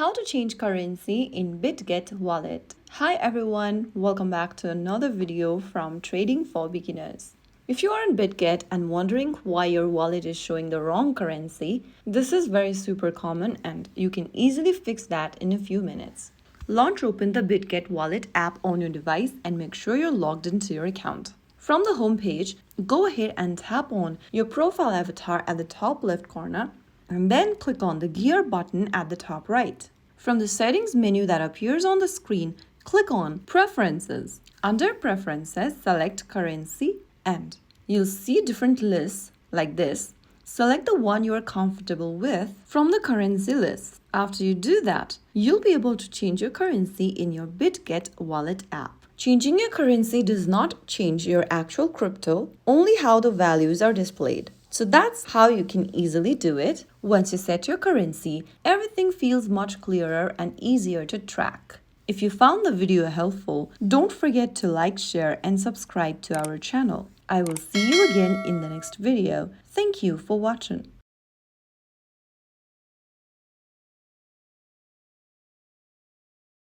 How to change currency in Bitget Wallet. Hi everyone, welcome back to another video from Trading for Beginners. If you are in Bitget and wondering why your wallet is showing the wrong currency, this is very super common and you can easily fix that in a few minutes. Launch open the Bitget Wallet app on your device and make sure you're logged into your account. From the home page, go ahead and tap on your profile avatar at the top left corner and then click on the gear button at the top right. From the settings menu that appears on the screen, click on Preferences. Under Preferences, select Currency and you'll see different lists like this. Select the one you are comfortable with from the currency list. After you do that, you'll be able to change your currency in your Bitget Wallet app. Changing your currency does not change your actual crypto, only how the values are displayed. So that's how you can easily do it. Once you set your currency, everything feels much clearer and easier to track. If you found the video helpful, don't forget to like, share, and subscribe to our channel. I will see you again in the next video. Thank you for watching.